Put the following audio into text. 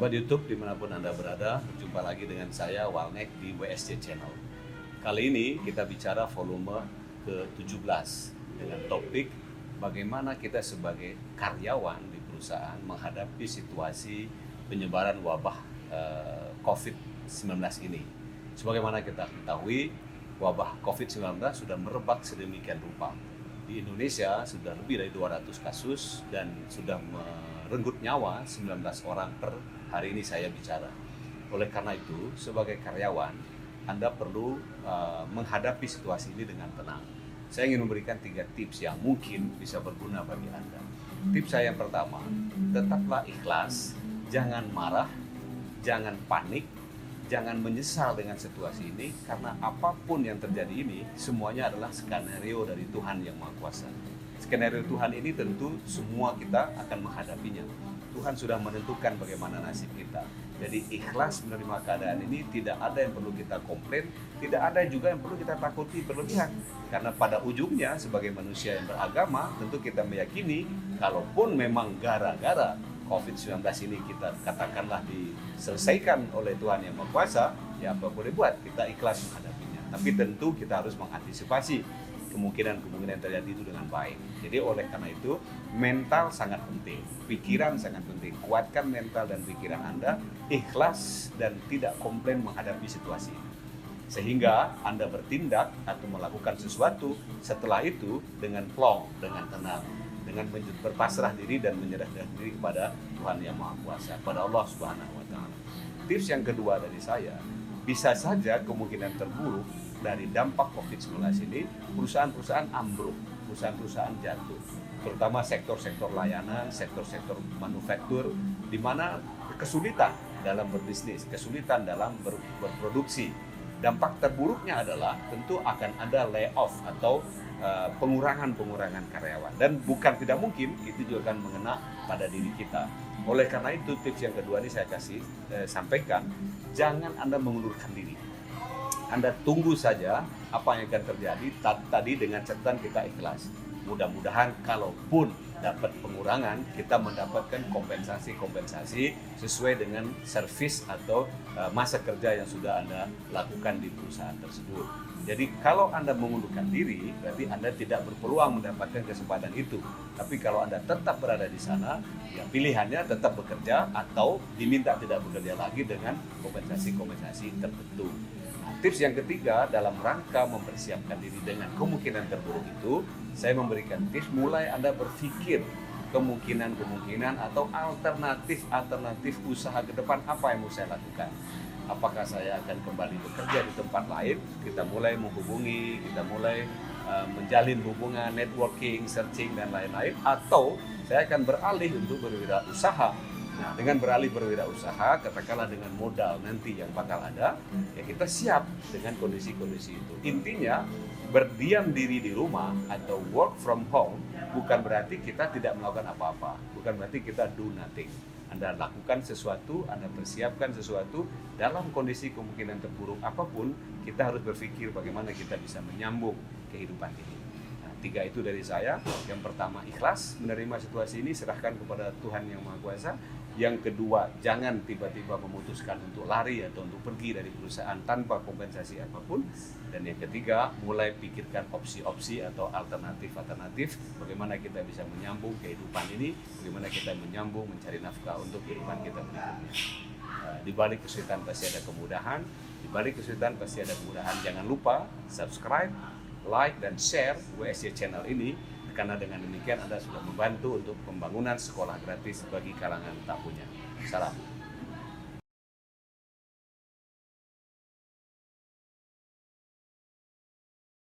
Sahabat YouTube dimanapun Anda berada, berjumpa lagi dengan saya Walnek di WSJ Channel. Kali ini kita bicara volume ke-17 dengan topik bagaimana kita sebagai karyawan di perusahaan menghadapi situasi penyebaran wabah COVID-19 ini. Sebagaimana kita ketahui, wabah COVID-19 sudah merebak sedemikian rupa. Di Indonesia sudah lebih dari 200 kasus dan sudah merenggut nyawa 19 orang per hari ini saya bicara. Oleh karena itu, sebagai karyawan, Anda perlu menghadapi situasi ini dengan tenang. Saya ingin memberikan 3 tips yang mungkin bisa berguna bagi Anda. Tips saya yang pertama, tetaplah ikhlas, jangan marah, jangan panik, jangan menyesal dengan situasi ini, karena apapun yang terjadi ini, semuanya adalah skenario dari Tuhan yang Maha Kuasa. Skenario Tuhan ini tentu semua kita akan menghadapinya. Tuhan sudah menentukan bagaimana nasib kita. Jadi ikhlas menerima keadaan ini, tidak ada yang perlu kita komplain, tidak ada juga yang perlu kita takuti berlebihan. Karena pada ujungnya sebagai manusia yang beragama, tentu kita meyakini kalaupun memang gara-gara COVID-19 ini kita katakanlah diselesaikan oleh Tuhan yang Maha Kuasa, ya apa boleh buat, kita ikhlas menghadapinya. Tapi tentu kita harus mengantisipasi kemungkinan-kemungkinan terjadi itu dengan baik. Jadi oleh karena itu, mental sangat penting, pikiran sangat penting. Kuatkan mental dan pikiran Anda, ikhlas dan tidak komplain menghadapi situasi ini. Sehingga Anda bertindak atau melakukan sesuatu setelah itu dengan plong, dengan tenang, dengan berpasrah diri dan menyerahkan diri kepada Tuhan yang Maha Kuasa, pada Allah Subhanahu wa Ta'ala. Tips yang kedua dari saya, bisa saja kemungkinan terburuk dari dampak COVID-19 ini, perusahaan-perusahaan ambruk, perusahaan-perusahahan jatuh, terutama sektor-sektor layanan, sektor-sektor manufaktur, di mana kesulitan dalam berbisnis, kesulitan dalam berproduksi. Dampak terburuknya adalah tentu akan ada layoff atau pengurangan karyawan, dan bukan tidak mungkin itu juga akan mengena pada diri kita. Oleh karena itu, tips yang kedua ini saya sampaikan, jangan Anda mengundurkan diri. Anda tunggu saja apa yang akan terjadi tadi dengan catatan kita ikhlas. Mudah-mudahan kalaupun dapat pengurangan, kita mendapatkan kompensasi sesuai dengan servis atau masa kerja yang sudah Anda lakukan di perusahaan tersebut. Jadi kalau Anda mengundurkan diri, berarti Anda tidak berpeluang mendapatkan kesempatan itu. Tapi kalau Anda tetap berada di sana, ya pilihannya tetap bekerja atau diminta tidak bekerja lagi dengan kompensasi tertentu. Tips yang ketiga, dalam rangka mempersiapkan diri dengan kemungkinan terburuk itu, saya memberikan tips mulai Anda berpikir kemungkinan atau alternatif usaha ke depan apa yang mau saya lakukan. Apakah saya akan kembali bekerja di tempat lain? Kita mulai menghubungi, kita mulai menjalin hubungan, networking, searching, dan lain-lain. Atau saya akan beralih untuk berwirausaha. Nah, dengan beralih berwirausaha, katakanlah dengan modal nanti yang bakal ada, ya kita siap dengan kondisi-kondisi itu. Intinya, berdiam diri di rumah atau work from home bukan berarti kita tidak melakukan apa-apa. Bukan berarti kita do nothing. Anda lakukan sesuatu, Anda persiapkan sesuatu, dalam kondisi kemungkinan terburuk apapun, kita harus berpikir bagaimana kita bisa menyambung kehidupan ini. 3 itu dari saya. Yang pertama, ikhlas menerima situasi ini, serahkan kepada Tuhan yang Maha Kuasa. Yang kedua, jangan tiba-tiba memutuskan untuk lari atau untuk pergi dari perusahaan tanpa kompensasi apapun. Dan yang ketiga, mulai pikirkan opsi-opsi atau alternatif bagaimana kita bisa menyambung kehidupan ini, bagaimana kita menyambung mencari nafkah untuk kehidupan kita berikutnya. Di balik kesulitan pasti ada kemudahan, di balik kesulitan pasti ada kemudahan. Jangan lupa subscribe, like, dan share WSJ Channel ini, karena dengan demikian Anda sudah membantu untuk pembangunan sekolah gratis bagi kalangan tak punya. Salam.